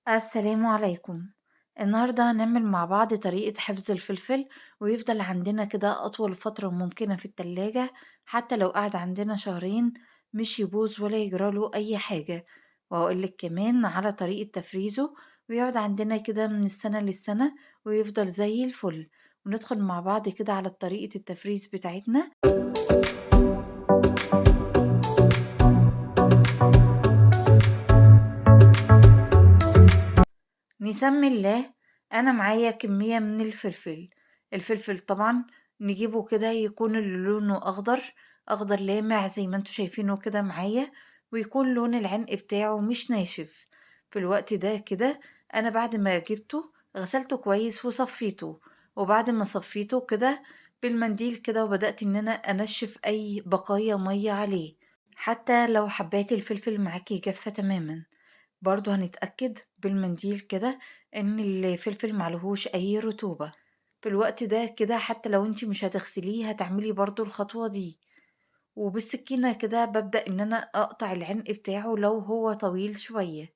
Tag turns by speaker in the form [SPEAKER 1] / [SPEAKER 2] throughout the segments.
[SPEAKER 1] السلام عليكم. النهاردة هنعمل مع بعض طريقة حفظ الفلفل ويفضل عندنا كده أطول فترة ممكنة في التلاجة، حتى لو قعد عندنا شهرين مش يبوظ ولا يجراله أي حاجة. وهقولك كمان على طريقة تفريزه ويقعد عندنا كده من السنة للسنة ويفضل زي الفل. وندخل مع بعض كده على طريقة التفريز بتاعتنا. نسمي الله. أنا معايا كمية من الفلفل. الفلفل طبعا نجيبه كده يكون اللي لونه أخضر، أخضر لامع زي ما انتوا شايفينه كده معايا، ويكون لون العنق بتاعه مش ناشف. في الوقت ده كده أنا بعد ما جبته غسلته كويس وصفيته، وبعد ما صفيته كده بالمنديل كده وبدأت إن أنا أنشف أي بقايا مية عليه، حتى لو حبات الفلفل معاكي جافة تماما. برضه هنتأكد بالمنديل كده إن الفلفل معلهوش أي رطوبة. في الوقت ده كده حتى لو انتي مش هتغسليه هتعملي برضه الخطوة دي. وبالسكينة كده ببدأ إن أنا أقطع العنق بتاعه لو هو طويل شوية.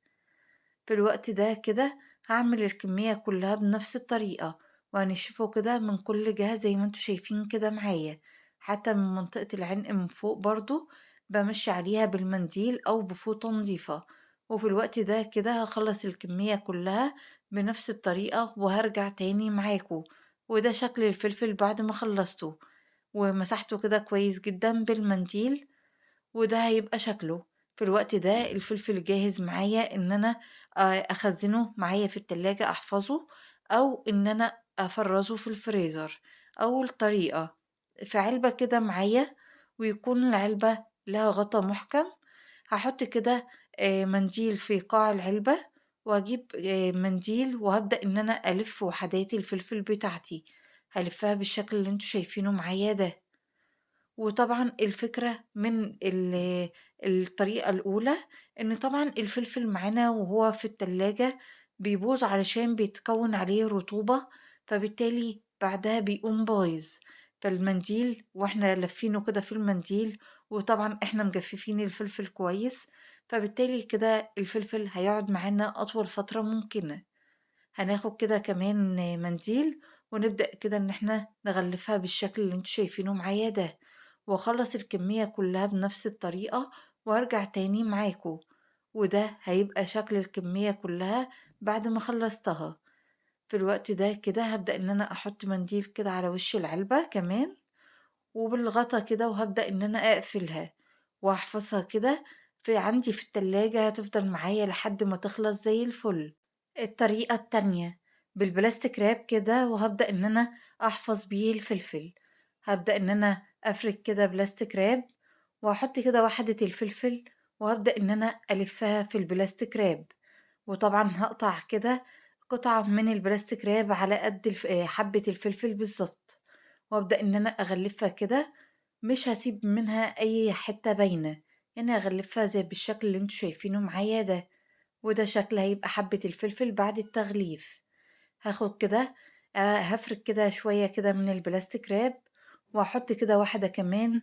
[SPEAKER 1] في الوقت ده كده هعمل الكمية كلها بنفس الطريقة، وهنشفه كده من كل جهة زي ما انتوا شايفين كده معايا، حتى من منطقة العنق من فوق برضو بمشي عليها بالمنديل أو بفوطة نضيفة. وفي الوقت ده كده هخلص الكمية كلها بنفس الطريقة وهرجع تاني معاكم. وده شكل الفلفل بعد ما خلصته ومسحته كده كويس جدا بالمنديل، وده هيبقى شكله. في الوقت ده الفلفل جاهز معايا إن أنا أخزّنه معايا في التلاجة أحفظه، أو إن أنا أفرّزه في الفريزر. أول طريقة في علبة كده معايا، ويكون العلبة لها غطا محكم. هاحط كده منديل في قاع العلبة، وأجيب منديل وهابدأ إن أنا ألِف وحدات الفلفل بتاعتي، هالِفّها بالشكل اللي أنتم شايفينه معايا ده. وطبعًا الفكرة من الطريقة الأولى إن طبعًا الفلفل معانا وهو في التلاجة بيبوظ علشان بيتكوّن عليه رطوبة، فبالتالي بعدها بيقوم بايظ. فالمنديل وإحنا لافينه كده في المنديل، وطبعًا إحنا مجففين الفلفل كويس، فبالتالي كده الفلفل هيقعد معانا أطول فترة ممكنة. هناخد كده كمان منديل ونبدأ كده إن إحنا نغلفها بالشكل اللي انتوا شايفينه معايا ده، وأخلص الكمية كلها بنفس الطريقة وأرجع تاني معاكم. وده هيبقى شكل الكمية كلها بعد ما خلصتها. في الوقت ده كده هبدأ إن أنا أحط منديل كده على وش العلبة كمان وبالغطا كده، وهبدأ إن أنا أقفلها وأحفظها كده عندي في التلاجة، هتفضل معايا لحد ما تخلص زي الفل. الطريقة التانية بالبلاستيك راب كده، وهابدأ إن أنا أحفظ بيه الفلفل. هابدأ إن أنا أفرد كده بلاستيك راب وأحط كده وحدة الفلفل، وهابدأ إن أنا ألفها في البلاستيك راب. وطبعًا هاقطع كده قطعة من البلاستيك راب على قد حبة الفلفل بالضبط، وأبدأ إن أنا أغلفها كده، مش هاسيب منها أي حتة باينة، يعني هاغلفها زي بالشكل اللي أنتم شايفينه معايا ده. وده شكل هيبقى حبة الفلفل بعد التغليف. هاخد كده هافرد كده شوية كده من البلاستيك راب، وأحط كده واحدة كمان،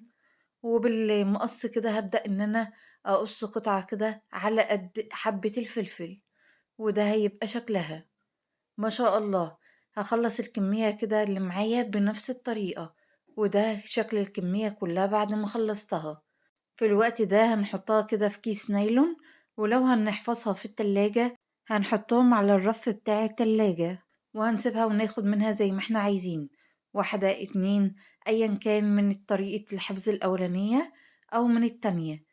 [SPEAKER 1] وبالمقص كده هابدأ إن أنا أقص قطعة كده على قد حبة الفلفل، وده هيبقى شكلها. ما شاء الله. هاخلّص الكمية كده اللي معايا بنفس الطريقة، وده شكل الكمية كلها بعد ما خلصتها. في الوقت ده هنحطها كده في كيس نايلون، ولو هنحفظها في التلاجة هنحطهم على الرف بتاع التلاجة، وهنسيبها وناخد منها زي ما احنا عايزين، واحدة اتنين، أيا كان من طريقة الحفظ الأولانية أو من التانية.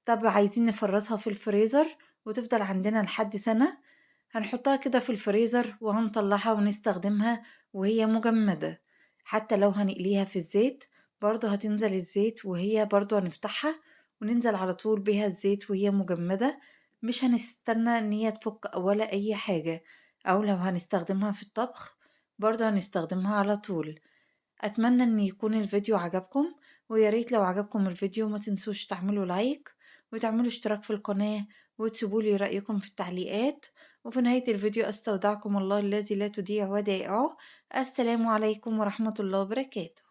[SPEAKER 1] طب عايزين نفرزها في الفريزر وتفضل عندنا لحد سنة، هنحطها كده في الفريزر وهنطلعها ونستخدمها وهي مجمدة. حتى لو هنقليها في الزيت برضه هتنزل الزيت، وهي برضه هنفتحها وننزل على طول بيها الزيت وهي مجمدة، مش هنستنى ان هي تفك ولا اي حاجة. او لو هنستخدمها في الطبخ برضه هنستخدمها على طول. أتمنى إن يكون الفيديو عجبكم، وياريت لو عجبكم الفيديو ما تنسوش تعملوا لايك وتعملوا اشتراك في القناة وتسيبولي رأيكم في التعليقات. وفي نهاية الفيديو أستودعكم الله الذي لا تضيع ودائعه. السلام عليكم ورحمة الله وبركاته.